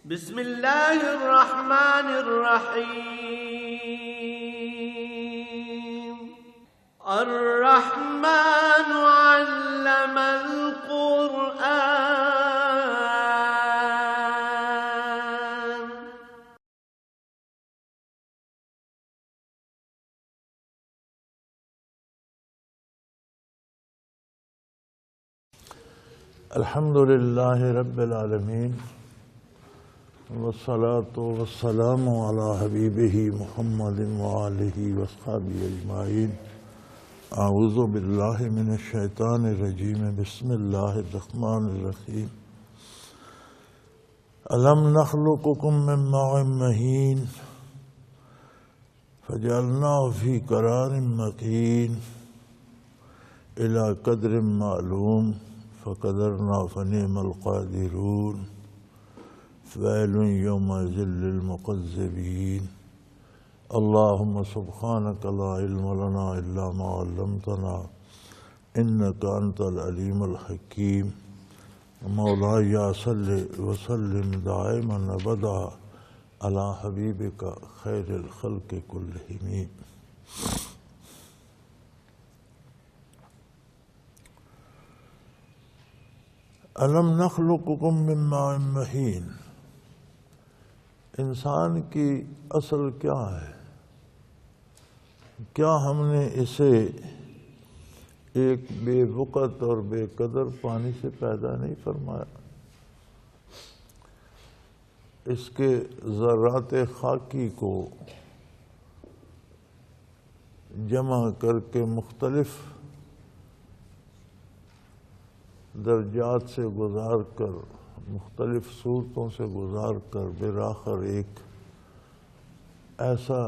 بسم الله الرحمن الرحيم. الرحمن علم القرآن. الحمد لله رب العالمين والصلاة والسلام على حبيبه محمد وآله وصحبه أجمعين. أعوذ بالله من الشيطان الرجيم. بسم الله الرحمن الرحيم. ألم نخلقكم من ماء مهين فجعلناه في قرار مكين إلى قدر معلوم فقدرنا فنعم القادرون. ويل يومئذ للمكذبين. اللهم سبحانك لا علم لنا إلا ما علمتنا إنك أنت العليم الحكيم. مولاي صل وسلم دائما أبدا على حبيبك خير الخلق كلهم. ألم نخلقكم من ماء مهين. انسان کی اصل کیا ہے؟ کیا ہم نے اسے ایک بے وقت اور بے قدر پانی سے پیدا نہیں فرمایا؟ اس کے ذرات خاکی کو جمع کر کے مختلف درجات سے گزار کر، مختلف صورتوں سے گزار کر بالآخر ایک ایسا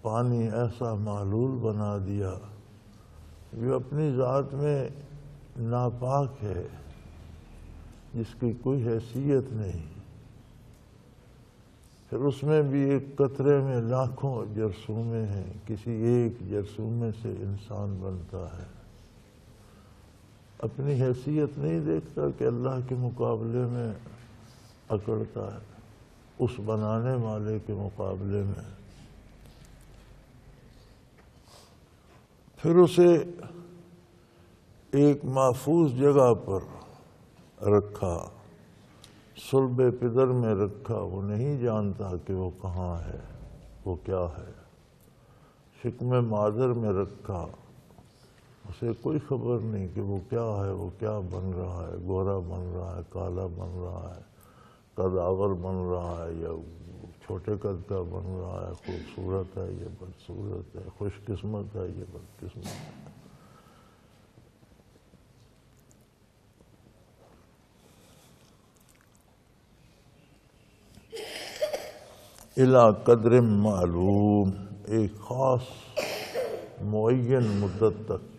پانی، ایسا معلول بنا دیا جو اپنی ذات میں ناپاک ہے، جس کی کوئی حیثیت نہیں. پھر اس میں بھی ایک قطرے میں لاکھوں جرثومے ہیں. کسی ایک جرثومے سے انسان بنتا ہے. اپنی حیثیت نہیں دیکھتا کہ اللہ کے مقابلے میں اکڑتا ہے، اس بنانے والے کے مقابلے میں. پھر اسے ایک محفوظ جگہ پر رکھا، صلب پدر میں رکھا. وہ نہیں جانتا کہ وہ کہاں ہے، وہ کیا ہے. شکم مادر میں رکھا، اسے کوئی خبر نہیں کہ وہ کیا ہے، وہ کیا بن رہا ہے. گورا بن رہا ہے، کالا بن رہا ہے، قدآور بن رہا ہے، یا چھوٹے قد کا بن رہا ہے. خوبصورت ہے یا بدصورت ہے، خوش قسمت ہے یا بد قسمت ہے. اِلیٰ قدر معلوم، ایک خاص معین مدت تک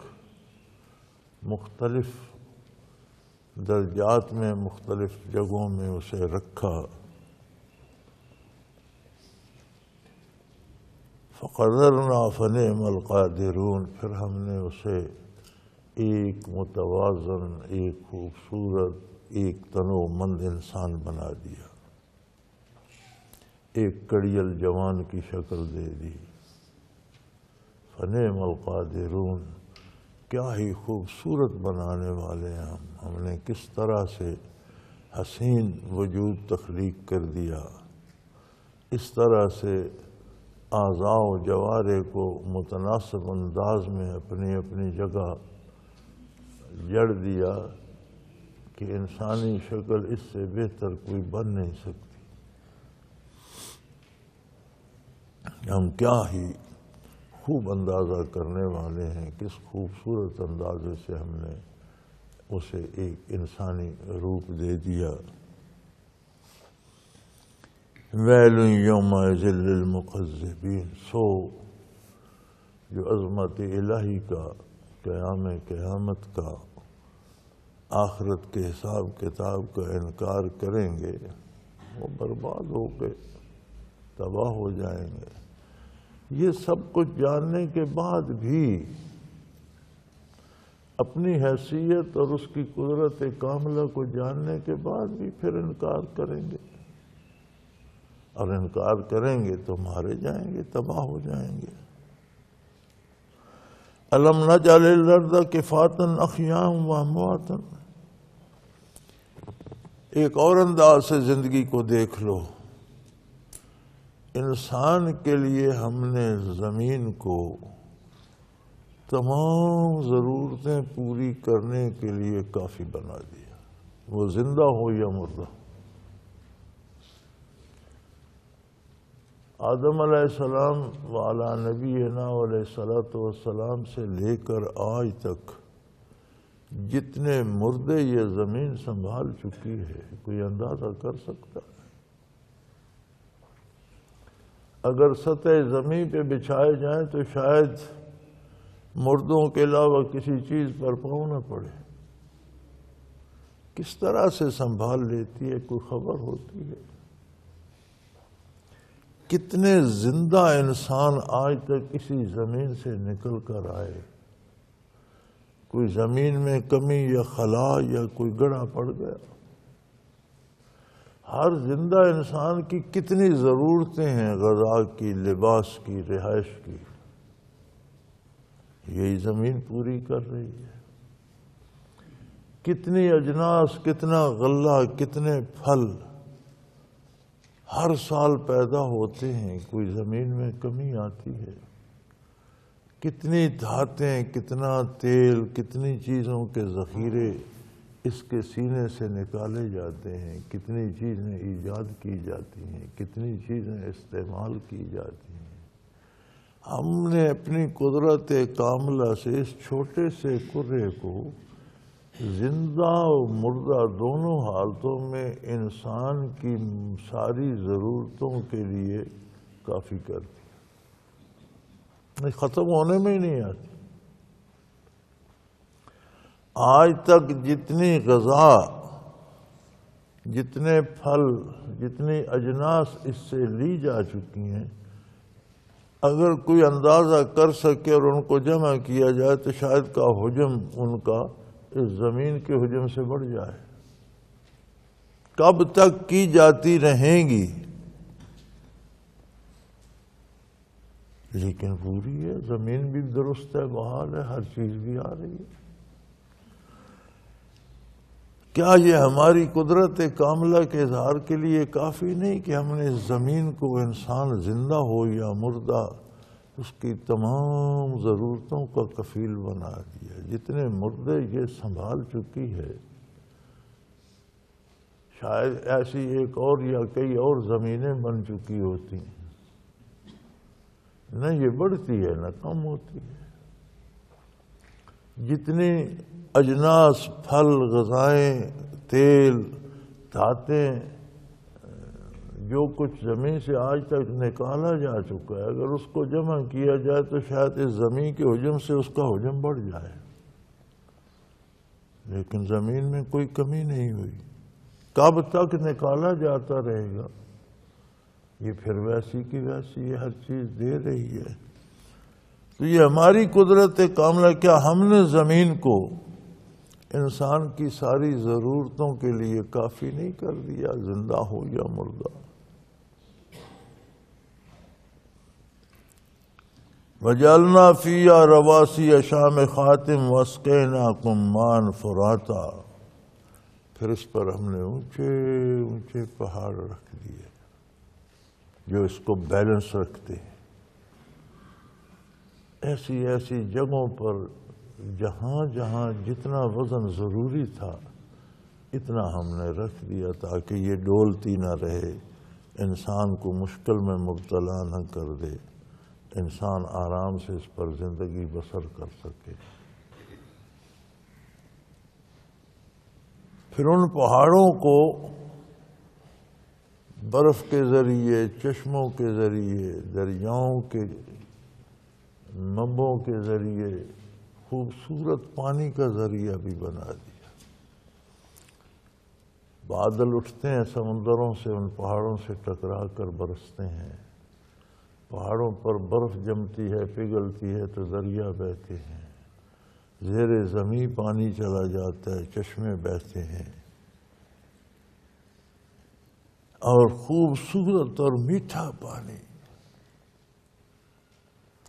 مختلف درجات میں، مختلف جگہوں میں اسے رکھا. فقدرنا فنعم القادرون. پھر ہم نے اسے ایک متوازن، ایک خوبصورت، ایک تنوع مند انسان بنا دیا. ایک کڑیل جوان کی شکل دے دی. فنعم القادرون، کیا ہی خوبصورت بنانے والے ہیں ہم نے کس طرح سے حسین وجود تخلیق کر دیا. اس طرح سے اعضاء و جوارح کو متناسب انداز میں اپنی اپنی جگہ جڑ دیا کہ انسانی شکل اس سے بہتر کوئی بن نہیں سکتی. ہم کیا ہی خوب اندازہ کرنے والے ہیں، کس خوبصورت اندازے سے ہم نے اسے ایک انسانی روپ دے دیا. ویل یومئذ للمکذبین. سو جو عظمت الہی کا، قیامت کا، آخرت کے حساب کتاب کا انکار کریں گے، وہ برباد ہو کے تباہ ہو جائیں گے. یہ سب کچھ جاننے کے بعد بھی اپنی حیثیت اور اس کی قدرت کاملہ کو جاننے کے بعد بھی پھر انکار کریں گے. اور انکار کریں گے تو مارے جائیں گے، تباہ ہو جائیں گے۔ الم نجعل الارض کفاتا احیاء وامواتا، ایک اور انداز سے زندگی کو دیکھ لو۔ انسان کے لیے ہم نے زمین کو تمام ضرورتیں پوری کرنے کے لیے کافی بنا دیا، وہ زندہ ہو یا مردہ۔ آدم علیہ السلام وعلی نبینا علیہ الصلوۃ والسلام سے لے کر آج تک جتنے مردے یہ زمین سنبھال چکی ہے، کوئی اندازہ کر سکتا ہے؟ اگر سطح زمین پہ بچھائے جائیں تو شاید مردوں کے علاوہ کسی چیز پر پاؤں نہ پڑے۔ کس طرح سے سنبھال لیتی ہے، کوئی خبر ہوتی ہے؟ کتنے زندہ انسان آج تک اسی زمین سے نکل کر آئے؟ کوئی زمین میں کمی یا خلا یا کوئی گڑھا پڑ گیا؟ ہر زندہ انسان کی کتنی ضرورتیں ہیں، غذا کی، لباس کی، رہائش کی، یہی زمین پوری کر رہی ہے۔ کتنی اجناس، کتنا غلہ، کتنے پھل ہر سال پیدا ہوتے ہیں، کوئی زمین میں کمی آتی ہے؟ کتنی دھاتیں، کتنا تیل، کتنی چیزوں کے ذخیرے اس کے سینے سے نکالے جاتے ہیں، کتنی چیزیں ایجاد کی جاتی ہیں، کتنی چیزیں استعمال کی جاتی ہیں۔ ہم نے اپنی قدرت کاملہ سے اس چھوٹے سے کرے کو زندہ و مردہ دونوں حالتوں میں انسان کی ساری ضرورتوں کے لیے کافی کر دیا، ختم ہونے میں ہی نہیں آتی۔ آج تک جتنی غذا، جتنے پھل، جتنی اجناس اس سے لی جا چکی ہیں، اگر کوئی اندازہ کر سکے اور ان کو جمع کیا جائے تو شاید کا حجم ان کا اس زمین کے حجم سے بڑھ جائے۔ کب تک کی جاتی رہیں گی، لیکن پوری ہے، زمین بھی درست ہے، بحال ہے، ہر چیز بھی آ رہی ہے۔ کیا یہ ہماری قدرت کاملہ کے اظہار کے لیے کافی نہیں کہ ہم نے اس زمین کو، انسان زندہ ہو یا مردہ، اس کی تمام ضرورتوں کا کفیل بنا دیا؟ جتنے مردے یہ سنبھال چکی ہے، شاید ایسی ایک اور یا کئی اور زمینیں بن چکی ہوتی ہیں، نہ یہ بڑھتی ہے نہ کم ہوتی ہے۔ جتنی اجناس، پھل، غذائیں، تیل، دھاتیں، جو کچھ زمین سے آج تک نکالا جا چکا ہے، اگر اس کو جمع کیا جائے تو شاید اس زمین کے حجم سے اس کا حجم بڑھ جائے، لیکن زمین میں کوئی کمی نہیں ہوئی۔ کب تک نکالا جاتا رہے گا؟ یہ پھر ویسی کی ویسی یہ ہر چیز دے رہی ہے۔ تو یہ ہماری قدرت کاملہ، کیا ہم نے زمین کو انسان کی ساری ضرورتوں کے لیے کافی نہیں کر دیا، زندہ ہو یا مردہ؟ وَجَعَلْنَا فِيهَا رَوَاسِيَ شَامِخَاتٍ وَأَسْقَيْنَاكُم مَّاءً فُرَاتًا، پھر اس پر ہم نے اونچے اونچے پہاڑ رکھ دیے جو اس کو بیلنس رکھتے ہیں۔ ایسی ایسی جگہوں پر جہاں جہاں جتنا وزن ضروری تھا اتنا ہم نے رکھ دیا تاکہ یہ ڈولتی نہ رہے، انسان کو مشکل میں مبتلا نہ کر دے، انسان آرام سے اس پر زندگی بسر کر سکے۔ پھر ان پہاڑوں کو برف کے ذریعے، چشموں کے ذریعے، دریاؤں کے منبعوں کے ذریعے، خوبصورت پانی کا ذریعہ بھی بنا دیا۔ بادل اٹھتے ہیں سمندروں سے، ان پہاڑوں سے ٹکرا کر برستے ہیں، پہاڑوں پر برف جمتی ہے، پگھلتی ہے تو دریا بہتے ہیں، زیر زمین پانی چلا جاتا ہے، چشمے بہتے ہیں۔ اور خوبصورت اور میٹھا پانی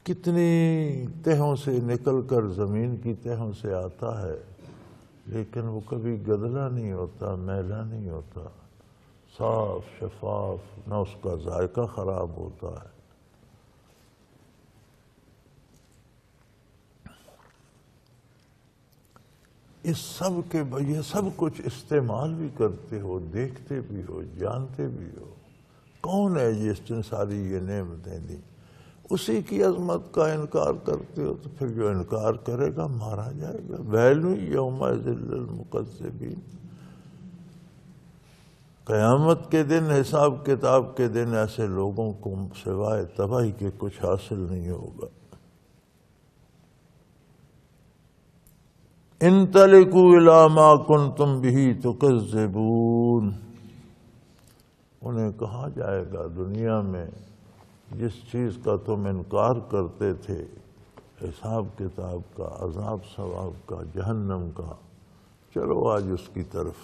کتنی تہوں سے نکل کر زمین کی تہوں سے آتا ہے، لیکن وہ کبھی گدلا نہیں ہوتا، میلا نہیں ہوتا، صاف شفاف، نہ اس کا ذائقہ خراب ہوتا ہے۔ اس سب کے یہ سب کچھ استعمال بھی کرتے ہو، دیکھتے بھی ہو، جانتے بھی ہو، کون ہے جس نے ساری یہ نعمتیں دی؟ اسی کی عظمت کا انکار کرتے ہو تو پھر جو انکار کرے گا مارا جائے گا۔ ویل یومئذ للمکذبین، قیامت کے دن، حساب کتاب کے دن ایسے لوگوں کو سوائے تباہی کے کچھ حاصل نہیں ہوگا۔ انطلقوا الی ما کنتم بہ تکذبون، انہیں کہا جائے گا دنیا میں جس چیز کا تم انکار کرتے تھے، حساب کتاب کا، عذاب ثواب کا، جہنم کا، چلو آج اس کی طرف۔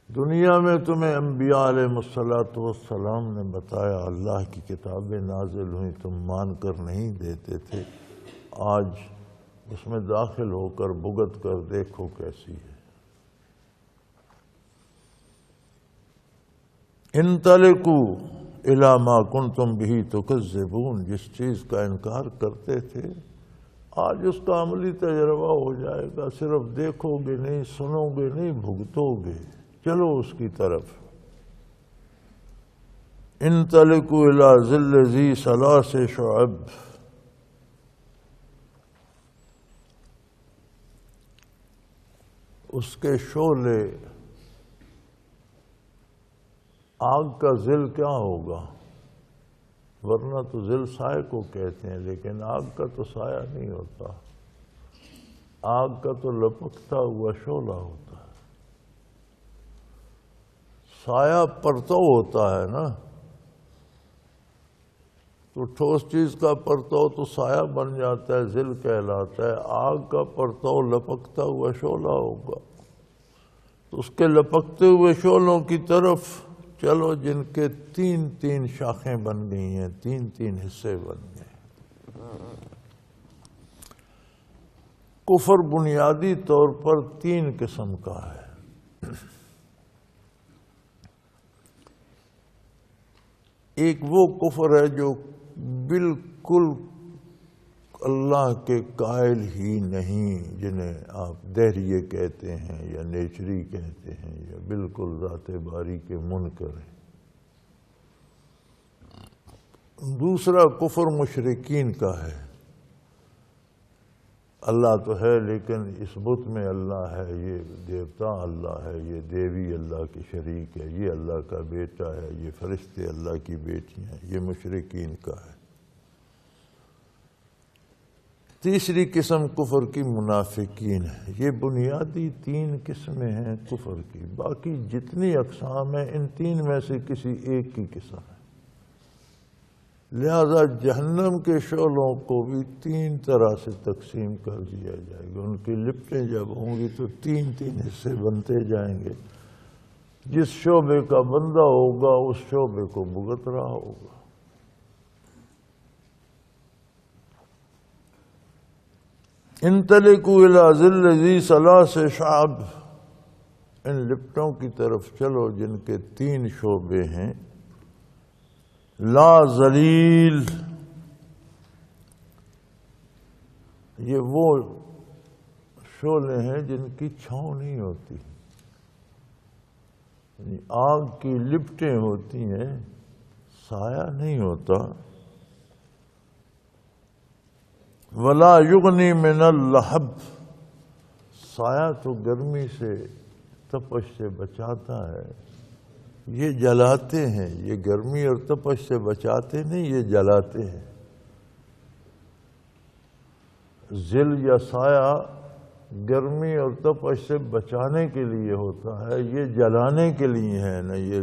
دنیا میں تمہیں انبیاء علیہ الصلوۃ والسلام نے بتایا، اللہ کی کتابیں نازل ہوئیں، تم مان کر نہیں دیتے تھے، آج اس میں داخل ہو کر بھگت کر دیکھو کیسی ہے۔ انطلقوا الی ما کنتم بہ تکذبون، جس چیز کا انکار کرتے تھے آج اس کا عملی تجربہ ہو جائے گا، صرف دیکھو گے نہیں، سنو گے نہیں، بھگتو گے، چلو اس کی طرف۔ انطلقوا الی ظل ذی ثلاث شعب، اس کے شعلے، آگ کا ظل کیا ہوگا؟ ورنہ تو ظل سائے کو کہتے ہیں، لیکن آگ کا تو سایہ نہیں ہوتا، آگ کا تو لپکتا ہوا شعلہ ہوتا ہے۔ سایہ پرتو ہوتا ہے نا، تو ٹھوس چیز کا پرتو تو سایہ بن جاتا ہے، ظل کہلاتا ہے۔ آگ کا پرتو لپکتا ہوا شعلہ ہوگا، تو اس کے لپکتے ہوئے شعلوں کی طرف چلو، جن کے تین تین شاخیں بن گئی ہیں، تین تین حصے بن گئے۔ کفر بنیادی طور پر تین قسم کا ہے۔ ایک وہ کفر ہے جو بالکل اللہ کے قائل ہی نہیں، جنہیں آپ دہریے کہتے ہیں یا نیچری کہتے ہیں، یا بالکل ذات باری کے منکر ہیں۔ دوسرا کفر مشرکین کا ہے، اللہ تو ہے لیکن اس بت میں اللہ ہے، یہ دیوتا اللہ ہے، یہ دیوی اللہ کی شریک ہے، یہ اللہ کا بیٹا ہے، یہ فرشتے اللہ کی بیٹیاں ہیں، یہ مشرکین کا ہے۔ تیسری قسم کفر کی منافقین ہے۔ یہ بنیادی تین قسمیں ہیں کفر کی، باقی جتنی اقسام ہیں ان تین میں سے کسی ایک کی قسم ہے۔ لہذا جہنم کے شعلوں کو بھی تین طرح سے تقسیم کر دیا جائے گا، ان کی لپٹیں جب ہوں گی تو تین تین حصے بنتے جائیں گے، جس شعبے کا بندہ ہوگا اس شعبے کو بھگت رہا ہوگا۔ انطلقوا الی ظل ذی ثلاث شعب، ان لپٹوں کی طرف چلو جن کے تین شعبے ہیں۔ لا ذلیل، یہ وہ شعلے ہیں جن کی چھاؤں نہیں ہوتی، یعنی آگ کی لپٹیں ہوتی ہیں، سایہ نہیں ہوتا۔ ولا یغنی من اللہب، سایہ تو گرمی سے، تپش سے بچاتا ہے، یہ جلاتے ہیں، یہ گرمی اور تپش سے بچاتے نہیں، یہ جلاتے ہیں۔ ظل یا سایہ گرمی اور تپش سے بچانے کے لیے ہوتا ہے، یہ جلانے کے لیے ہے، نہ یہ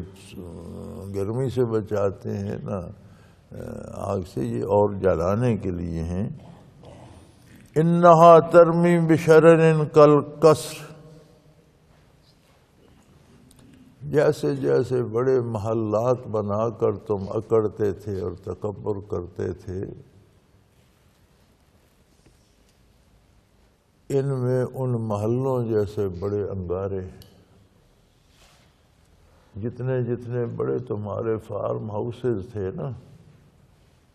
گرمی سے بچاتے ہیں نہ آگ سے، یہ اور جلانے کے لیے ہیں۔ انہا ترمی بشرر کالقصر، جیسے جیسے بڑے محلات بنا کر تم اکڑتے تھے اور تکبر کرتے تھے، ان میں ان محلوں جیسے بڑے انگارے ہیں۔ جتنے جتنے بڑے تمہارے فارم ہاؤسز تھے نا،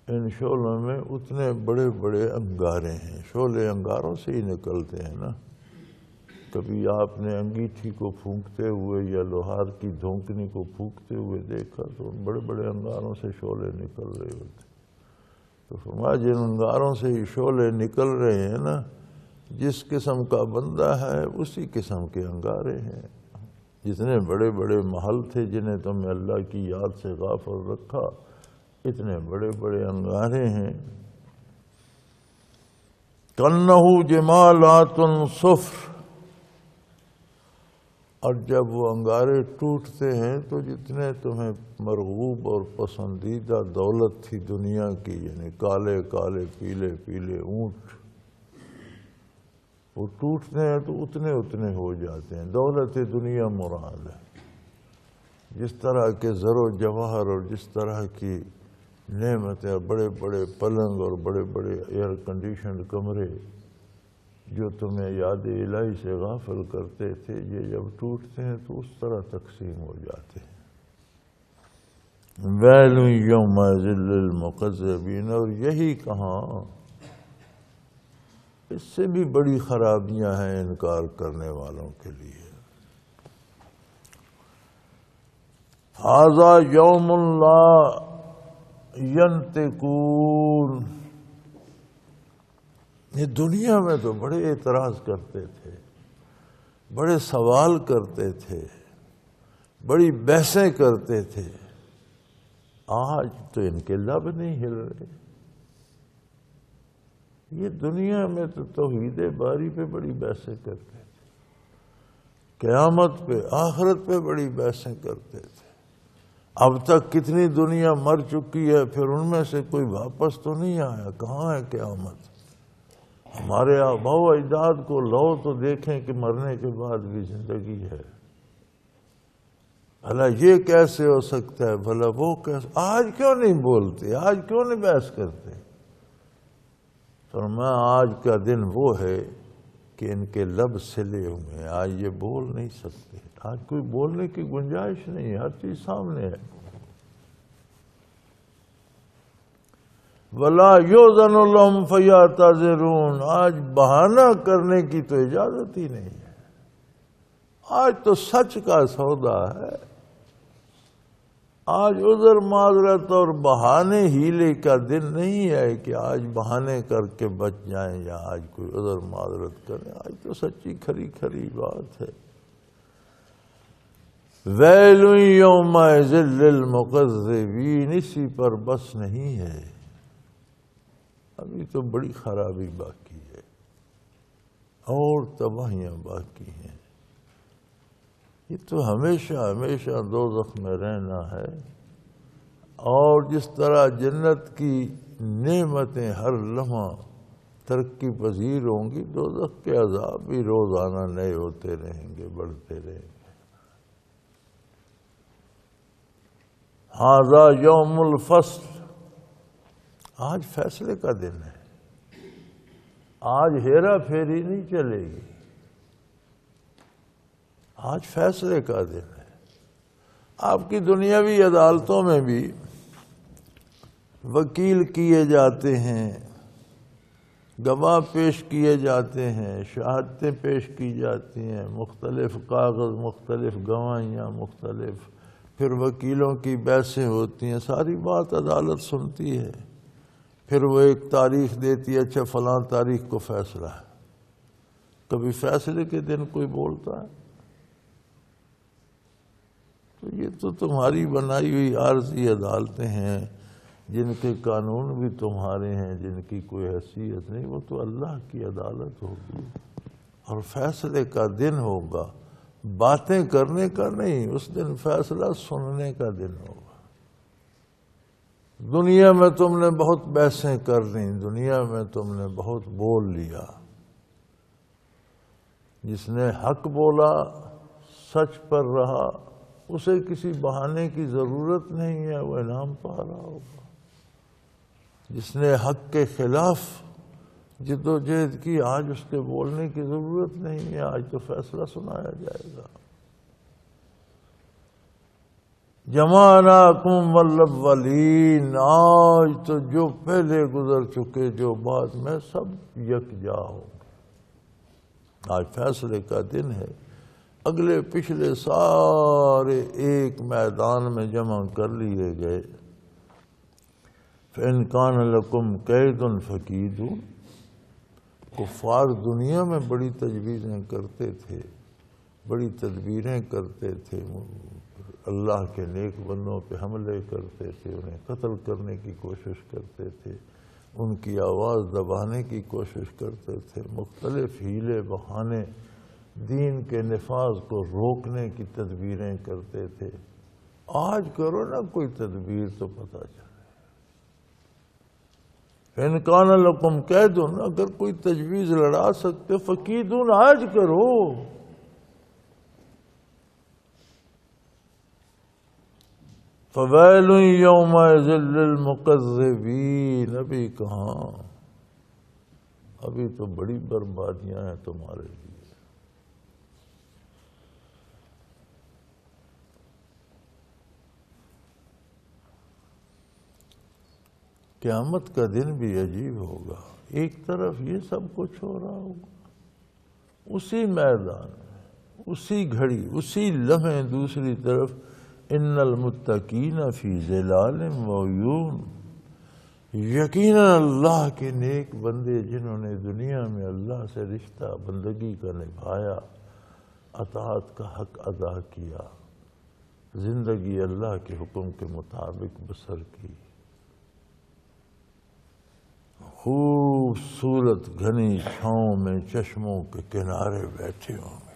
ان شعلوں میں اتنے بڑے بڑے انگارے ہیں۔ شعلے انگاروں سے ہی نکلتے ہیں نا۔ کبھی آپ نے انگیٹھی کو پھونکتے ہوئے یا لوہار کی دھونکنی کو پھونکتے ہوئے دیکھا تو ان بڑے بڑے انگاروں سے شعلے نکل رہے ہوتے۔ تو فرمایا جن انگاروں سے یہ شعلے نکل رہے ہیں نا، جس قسم کا بندہ ہے اسی قسم کے انگارے ہیں۔ جتنے بڑے بڑے محل تھے جنہیں تم نے اللہ کی یاد سے غافل رکھا، اتنے بڑے بڑے انگارے ہیں۔ کَأَنَّهُ جِمَالَاتٌ صُفْرٌ، اور جب وہ انگارے ٹوٹتے ہیں تو جتنے تمہیں مرغوب اور پسندیدہ دولت تھی دنیا کی، یعنی کالے کالے پیلے پیلے اونٹ، وہ ٹوٹتے ہیں تو اتنے اتنے ہو جاتے ہیں۔ دولت دنیا مراد ہے۔ جس طرح کے زر و جواہر اور جس طرح کی نعمتیں، بڑے بڑے پلنگ اور بڑے بڑے ایئر کنڈیشنڈ کمرے جو تمہیں یاد الہی سے غافل کرتے تھے، یہ جب ٹوٹتے ہیں تو اس طرح تقسیم ہو جاتے ہیں۔ ویل یومئذ للمکذبین، اور یہی کہاں، اس سے بھی بڑی خرابیاں ہیں انکار کرنے والوں کے لیے۔ ھذا یوم لا ینطقون، یہ دنیا میں تو بڑے اعتراض کرتے تھے، بڑے سوال کرتے تھے، بڑی بحثیں کرتے تھے۔ آج تو ان کے لب نہیں ہل رہے۔ یہ دنیا میں تو توحید باری پہ بڑی بحثیں کرتے تھے، قیامت پہ، آخرت پہ بڑی بحثیں کرتے تھے۔ اب تک کتنی دنیا مر چکی ہے، پھر ان میں سے کوئی واپس تو نہیں آیا۔ کہاں ہے قیامت؟ ہمارے آباء و اجداد کو لو تو دیکھیں کہ مرنے کے بعد بھی زندگی ہے۔ بھلا یہ کیسے ہو سکتا ہے؟ بھلا وہ کیسے؟ آج کیوں نہیں بولتے؟ آج کیوں نہیں بحث کرتے؟ فرمایا آج کا دن وہ ہے کہ ان کے لب سلے ہوئے ہیں، آج یہ بول نہیں سکتے۔ آج کوئی بولنے کی گنجائش نہیں ہے، ہر چیز سامنے ہے۔ وَلَا يُؤْذَنُ لَهُمْ فَيَعْتَذِرُونَ، آج بہانہ کرنے کی تو اجازت ہی نہیں ہے۔ آج تو سچ کا سودا ہے۔ آج عذر معذرت اور بہانے ہیلے کا دن نہیں ہے کہ آج بہانے کر کے بچ جائیں یا آج کوئی عذر معذرت کریں۔ آج تو سچی کھری کھری بات ہے۔ ویل یومئذ للمکذبین، اسی پر بس نہیں ہے، ابھی تو بڑی خرابی باقی ہے اور تباہیاں باقی ہیں۔ یہ تو ہمیشہ ہمیشہ دوزخ میں رہنا ہے، اور جس طرح جنت کی نعمتیں ہر لمحہ ترقی پذیر ہوں گی، دوزخ کے عذاب بھی روزانہ نئے ہوتے رہیں گے، بڑھتے رہیں گے۔ ھذا یوم الفصل، آج فیصلے کا دن ہے۔ آج ہیرا پھیری نہیں چلے گی، آج فیصلے کا دن ہے۔ آپ کی دنیاوی عدالتوں میں بھی وکیل کیے جاتے ہیں، گواہ پیش کیے جاتے ہیں، شہادتیں پیش کی جاتی ہیں، مختلف کاغذ، مختلف گواہیاں، مختلف، پھر وکیلوں کی بحثیں ہوتی ہیں، ساری بات عدالت سنتی ہے۔ پھر وہ ایک تاریخ دیتی ہے، اچھا فلاں تاریخ کو فیصلہ ہے۔ کبھی فیصلے کے دن کوئی بولتا ہے؟ تو یہ تو تمہاری بنائی ہوئی عارضی عدالتیں ہیں، جن کے قانون بھی تمہارے ہیں، جن کی کوئی حیثیت نہیں۔ وہ تو اللہ کی عدالت ہوگی اور فیصلے کا دن ہوگا، باتیں کرنے کا نہیں، اس دن فیصلہ سننے کا دن ہوگا۔ دنیا میں تم نے بہت بحثیں کر لیں، دنیا میں تم نے بہت بول لیا۔ جس نے حق بولا، سچ پر رہا، اسے کسی بہانے کی ضرورت نہیں ہے، وہ انعام پا رہا ہوگا۔ جس نے حق کے خلاف جد و جہد کی، آج اس کے بولنے کی ضرورت نہیں ہے، آج تو فیصلہ سنایا جائے گا۔ جمعناکم والاولین، آج تو جو پہلے گزر چکے، جو بعد میں، سب یکجا ہوں گے۔ آج فیصلے کا دن ہے، اگلے پچھلے سارے ایک میدان میں جمع کر لیے گئے۔ فَإِنْ كَانَ لَكُمْ كَيْدٌ فَكِيدُونِ، کفار دنیا میں بڑی تجویزیں کرتے تھے، بڑی تدبیریں کرتے تھے، اللہ کے نیک بندوں پہ حملے کرتے تھے، انہیں قتل کرنے کی کوشش کرتے تھے، ان کی آواز دبانے کی کوشش کرتے تھے، مختلف ہیلے بہانے دین کے نفاذ کو روکنے کی تدبیریں کرتے تھے۔ آج کرو نا کوئی تدبیر تو پتہ چلے۔ فَإِنْ كَانَ لَكُمْ كَيْدٌ، اگر کوئی تجویز لڑا سکتے فَكِيدُونَ، آج کرو۔ فَوَيْلٌ يَوْمَئِذٍ لِّلْمُكَذِّبِينَ، ابھی کہاں، ابھی تو بڑی بربادیاں ہیں تمہارے لیے۔ قیامت کا دن بھی عجیب ہوگا، ایک طرف یہ سب کچھ ہو رہا ہوگا اسی میدان میں، اسی گھڑی، اسی لمحے، دوسری طرف ان المتقین فی ظلال وعیون، یقیناً اللہ کے نیک بندے جنہوں نے دنیا میں اللہ سے رشتہ بندگی کا نبھایا، اطاعت کا حق ادا کیا، زندگی اللہ کے حکم کے مطابق بسر کی، خوبصورت گھنی چھاؤں میں چشموں کے کنارے بیٹھے ہوں گے۔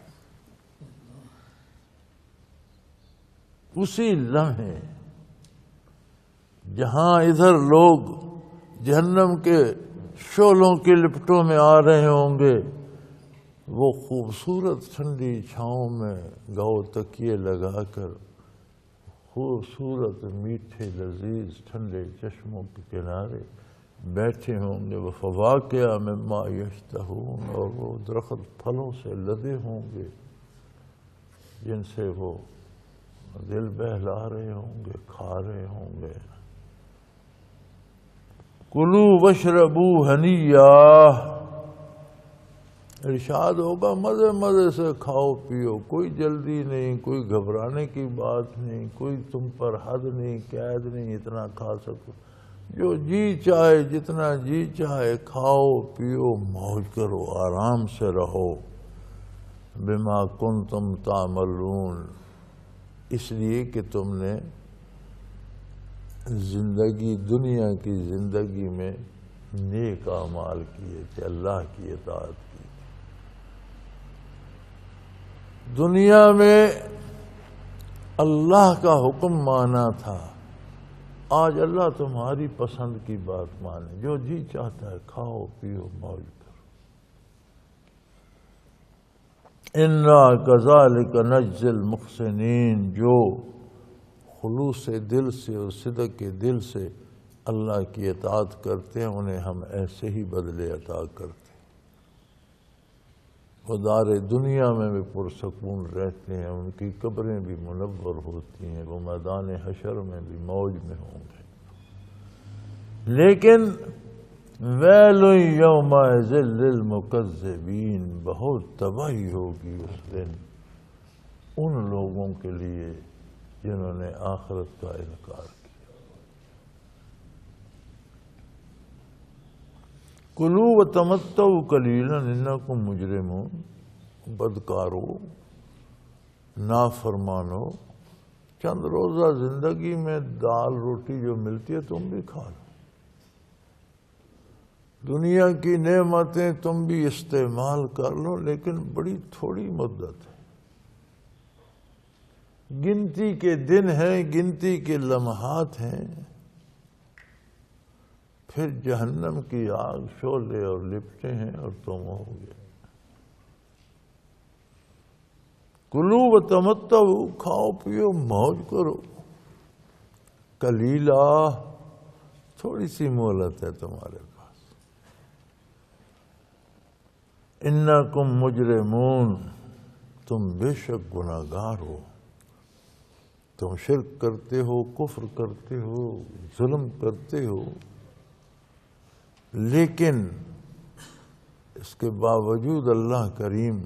اسی لمحے جہاں ادھر لوگ جہنم کے شعلوں کی لپٹوں میں آ رہے ہوں گے، وہ خوبصورت ٹھنڈی چھاؤں میں گاؤ تکیے لگا کر خوبصورت میٹھے لذیذ ٹھنڈے چشموں کے کنارے بیٹھے ہوں گے۔ وَفَوَاكِهَ مِمَّا يَشْتَهُونَ، اور وہ درخت پھلوں سے لدے ہوں گے جن سے وہ دل بہلا رہے ہوں گے، کھا رہے ہوں گے۔ کُلُوا وَاشْرَبُوا ہَنِيًّا، ارشاد ہوگا مزے مزے سے کھاؤ پیو، کوئی جلدی نہیں، کوئی گھبرانے کی بات نہیں، کوئی تم پر حد نہیں، قید نہیں، اتنا کھا سکو، جو جی چاہے جتنا جی چاہے کھاؤ پیو، موج کرو، آرام سے رہو۔ بما کنتم تعملون، اس لیے کہ تم نے زندگی، دنیا کی زندگی میں نیک اعمال کیے تھے، اللہ کی اطاعت کی تھی۔ دنیا میں اللہ کا حکم مانا تھا، آج اللہ تمہاری پسند کی بات مانے، جو جی چاہتا ہے کھاؤ پیو موج کرو۔ اِنَّا كَذَلِكَ نَجْزِي الْمُحْسِنِينَ، جو خلوص دل سے اور صدق کے دل سے اللہ کی اطاعت کرتے ہیں انہیں ہم ایسے ہی بدلے عطا کرتے ہیں۔ وہ دار دنیا میں بھی پرسکون رہتے ہیں، ان کی قبریں بھی منور ہوتی ہیں، وہ میدان حشر میں بھی موج میں ہوں گے۔ لیکن ویل یومئذ للمکذبین، بہت تباہی ہوگی اس دن ان لوگوں کے لیے جنہوں نے آخرت کا انکار کیا۔ کلوا وتمتعوا قلیلا انکم مجرمون، بدکارو، نافرمانو، چند روزہ زندگی میں دال روٹی جو ملتی ہے تم بھی کھا لو، دنیا کی نعمتیں تم بھی استعمال کر لو، لیکن بڑی تھوڑی مدت ہے، گنتی کے دن ہیں، گنتی کے لمحات ہیں، پھر جہنم کی آگ شعلے اور لپٹیں ہیں اور تم ہو گے۔ کلو وتمتعوا، کھاؤ پیو موج کرو، قلیلا، تھوڑی سی مہلت ہے تمہارے پاس، انکم مجرمون، تم بے شک گناہگار ہو، تم شرک کرتے ہو، کفر کرتے ہو، ظلم کرتے ہو، لیکن اس کے باوجود اللہ کریم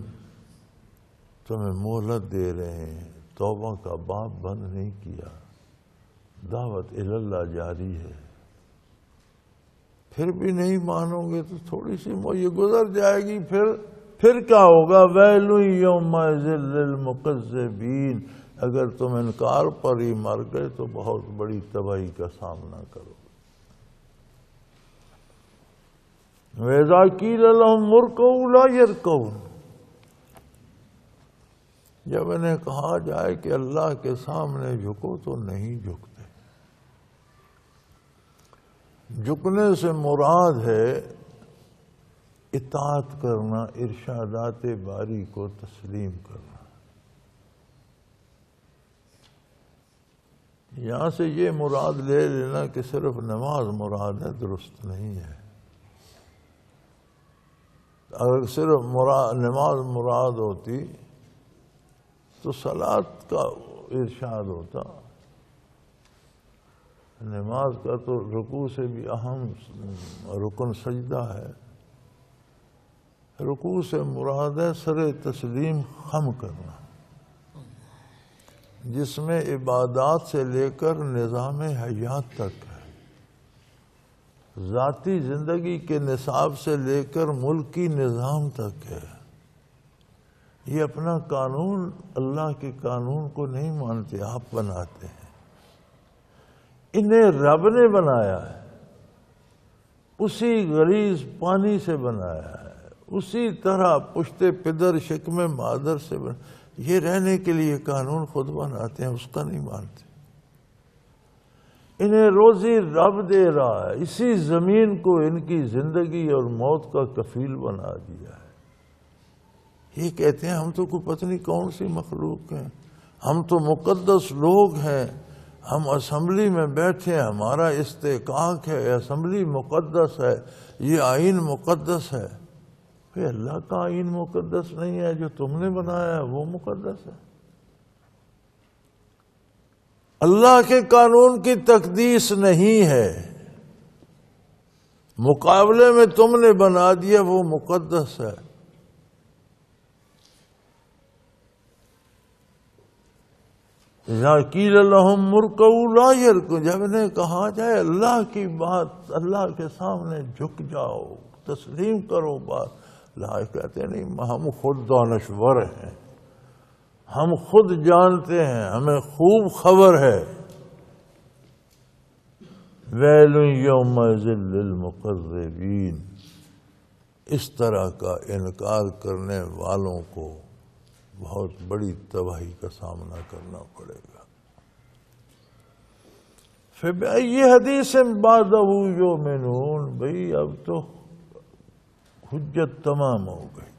تمہیں مہلت دے رہے ہیں، توبہ کا باب بند نہیں کیا، دعوت اللہ جاری ہے۔ پھر بھی نہیں مانو گے تو تھوڑی سی یہ گزر جائے گی، پھر کیا ہوگا؟ ویل یومئذ للمکذبین، اگر تم انکار پر ہی مر گئے تو بہت بڑی تباہی کا سامنا کرو۔ وَإِذَا قِيلَ لَهُمُ ارْكَعُوا لَا يَرْكَعُونَ، جب انہیں کہا جائے کہ اللہ کے سامنے جھکو تو نہیں جھکتے۔ جھکنے سے مراد ہے اطاعت کرنا، ارشادات باری کو تسلیم کرنا۔ یہاں سے یہ مراد لے لینا کہ صرف نماز مراد ہے، درست نہیں ہے۔ اگر صرف نماز مراد ہوتی تو صلاۃ کا ارشاد ہوتا۔ نماز کا تو رکوع سے بھی اہم رکن سجدہ ہے۔ رکوع سے مراد ہے سر تسلیم خم کرنا، جس میں عبادات سے لے کر نظام حیات تک ہے، ذاتی زندگی کے نصاب سے لے کر ملکی نظام تک ہے۔ یہ اپنا قانون، اللہ کے قانون کو نہیں مانتے، آپ بناتے ہیں۔ انہیں رب نے بنایا ہے، اسی غلیظ پانی سے بنایا ہے، اسی طرح پشت پدر شکم مادر سے یہ رہنے کے لیے قانون خود بناتے ہیں، اس کا نہیں مانتے۔ انہیں روزی رب دے رہا ہے، اسی زمین کو ان کی زندگی اور موت کا کفیل بنا دیا ہے۔ یہ کہتے ہیں ہم تو کوئی پتہ نہیں کون سی مخلوق ہیں، ہم تو مقدس لوگ ہیں، ہم اسمبلی میں بیٹھے، ہمارا استحقاق ہے، اسمبلی مقدس ہے، یہ آئین مقدس ہے۔ پھر اللہ کا آئین مقدس نہیں ہے، جو تم نے بنایا ہے وہ مقدس ہے۔ اللہ کے قانون کی تقدیس نہیں ہے، مقابلے میں تم نے بنا دیا وہ مقدس ہے۔ اذا قیل لهم ارکعوا لا یرکعون، جب انہیں کہا جائے اللہ کی بات، اللہ کے سامنے جھک جاؤ، تسلیم کرو بات، لا کہتے نہیں، ہم خود دانشور ہیں، ہم خود جانتے ہیں، ہمیں خوب خبر ہے۔ ویل یومئذ للمکذبین، اس طرح کا انکار کرنے والوں کو بہت بڑی تباہی کا سامنا کرنا پڑے گا۔ فَبِأَيِّ حَدِيثٍ بَعْدَهُ يُؤْمِنُونَ، بھئی اب تو حجت تمام ہو گئی۔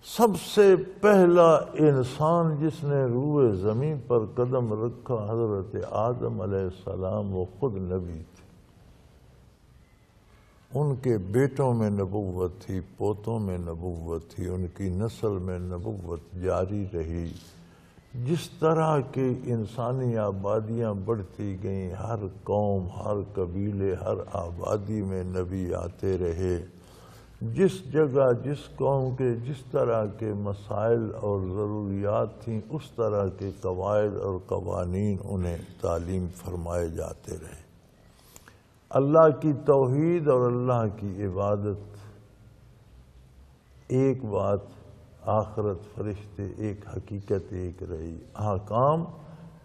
سب سے پہلا انسان جس نے روئے زمین پر قدم رکھا حضرت آدم علیہ السلام، وہ خود نبی تھے۔ ان کے بیٹوں میں نبوت تھی، پوتوں میں نبوت تھی، ان کی نسل میں نبوت جاری رہی۔ جس طرح کے انسانی آبادیاں بڑھتی گئیں، ہر قوم، ہر قبیلے، ہر آبادی میں نبی آتے رہے۔ جس جگہ جس قوم کے جس طرح کے مسائل اور ضروریات تھیں، اس طرح کے قواعد اور قوانین انہیں تعلیم فرمائے جاتے رہے۔ اللہ کی توحید اور اللہ کی عبادت ایک بات، آخرت فرشتے ایک، حقیقت ایک رہی۔ احکام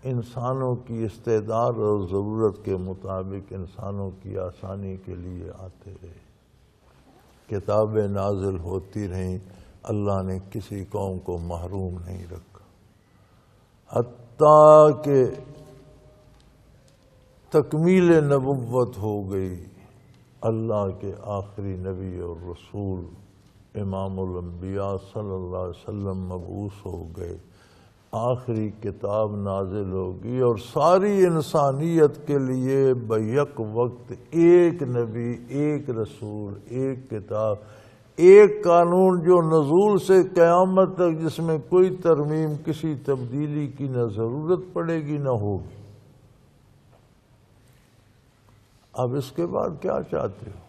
انسانوں کی استعداد اور ضرورت کے مطابق انسانوں کی آسانی کے لیے آتے رہے۔ کتابیں نازل ہوتی رہیں، اللہ نے کسی قوم کو محروم نہیں رکھا، حتیٰ کہ تکمیل نبوت ہو گئی۔ اللہ کے آخری نبی اور رسول امام الانبیاء صلی اللہ علیہ وسلم مبعوث ہو گئے، آخری کتاب نازل ہوگی اور ساری انسانیت کے لیے بیک وقت ایک نبی، ایک رسول، ایک کتاب، ایک قانون جو نزول سے قیامت تک جس میں کوئی ترمیم، کسی تبدیلی کی نہ ضرورت پڑے گی نہ ہوگی۔ اب اس کے بعد کیا چاہتے ہو؟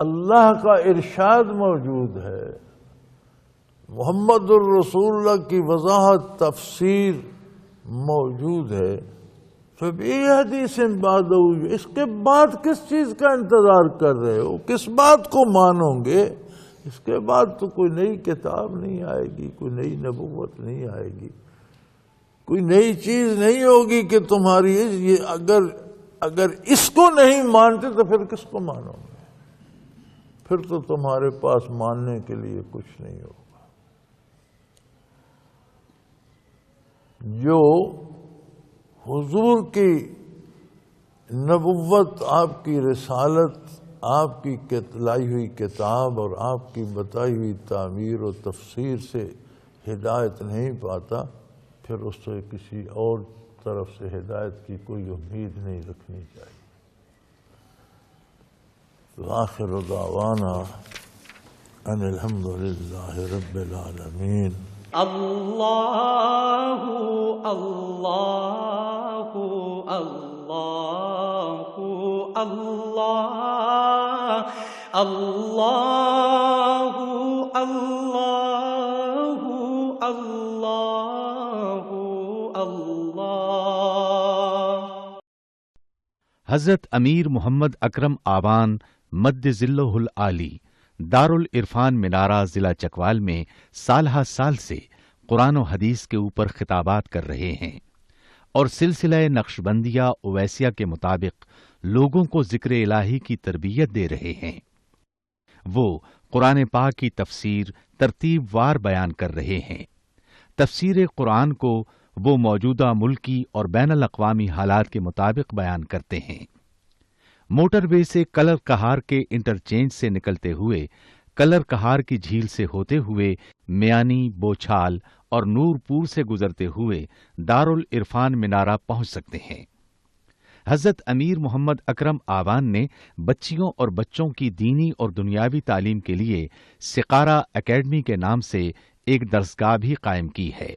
اللہ کا ارشاد موجود ہے، محمد الرسول اللہ کی وضاحت تفسیر موجود ہے، فبی حدیث بعدہ، اس کے بعد کس چیز کا انتظار کر رہے ہو؟ کس بات کو مانو گے؟ اس کے بعد تو کوئی نئی کتاب نہیں آئے گی، کوئی نئی نبوت نہیں آئے گی، کوئی نئی چیز نہیں ہوگی کہ تمہاری اگر اس کو نہیں مانتے تو پھر کس کو مانو گے؟ پھر تو تمہارے پاس ماننے کے لیے کچھ نہیں ہوگا۔ جو حضور کی نبوت، آپ کی رسالت، آپ کی لائی ہوئی کتاب اور آپ کی بتائی ہوئی تعبیر و تفسیر سے ہدایت نہیں پاتا، پھر اس سے کسی اور طرف سے ہدایت کی کوئی امید نہیں رکھنی چاہیے۔ آخر دعوانا ان الحمد للہ رب العالمین۔ اللہ اللہ اللہ اللہ اللہ اللہ اللہ اللہ۔ حضرت امیر محمد اکرم آوان مد ظلہ العالی دارالعرفان منارہ ضلع چکوال میں سالہ سال سے قرآن و حدیث کے اوپر خطابات کر رہے ہیں اور سلسلہ نقشبندیہ اویسیہ کے مطابق لوگوں کو ذکر الہی کی تربیت دے رہے ہیں۔ وہ قرآن پاک کی تفسیر ترتیب وار بیان کر رہے ہیں۔ تفسیر قرآن کو وہ موجودہ ملکی اور بین الاقوامی حالات کے مطابق بیان کرتے ہیں۔ موٹر وے سے کلر کہار کے انٹرچینج سے نکلتے ہوئے کلر کہار کی جھیل سے ہوتے ہوئے میانی، بوچھال اور نور پور سے گزرتے ہوئے دارالعرفان منارہ پہنچ سکتے ہیں۔ حضرت امیر محمد اکرم آوان نے بچیوں اور بچوں کی دینی اور دنیاوی تعلیم کے لیے سقارہ اکیڈمی کے نام سے ایک درسگاہ بھی قائم کی ہے،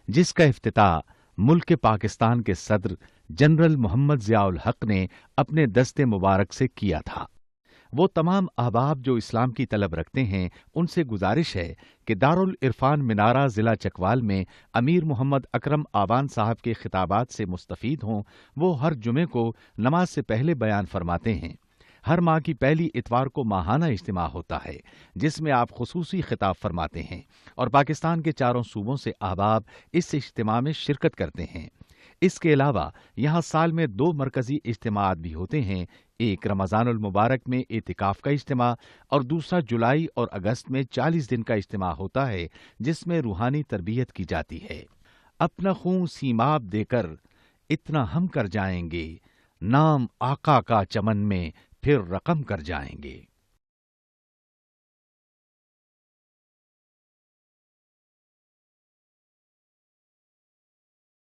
جس کا افتتاح ملک پاکستان کے صدر جنرل محمد ضیاء الحق نے اپنے دست مبارک سے کیا تھا۔ وہ تمام احباب جو اسلام کی طلب رکھتے ہیں ان سے گزارش ہے کہ دارالعرفان منارہ ضلع چکوال میں امیر محمد اکرم آوان صاحب کے خطابات سے مستفید ہوں۔ وہ ہر جمعے کو نماز سے پہلے بیان فرماتے ہیں۔ ہر ماہ کی پہلی اتوار کو ماہانہ اجتماع ہوتا ہے جس میں آپ خصوصی خطاب فرماتے ہیں اور پاکستان کے چاروں صوبوں سے احباب اس اجتماع میں شرکت کرتے ہیں۔ اس کے علاوہ یہاں سال میں 2 مرکزی اجتماعات بھی ہوتے ہیں، ایک رمضان المبارک میں اعتکاف کا اجتماع اور دوسرا جولائی اور اگست میں 40 دن کا اجتماع ہوتا ہے جس میں روحانی تربیت کی جاتی ہے۔ اپنا خون سیماب دے کر اتنا ہم کر جائیں گے، نام آقا کا چمن میں پھر رقم کر جائیں گے۔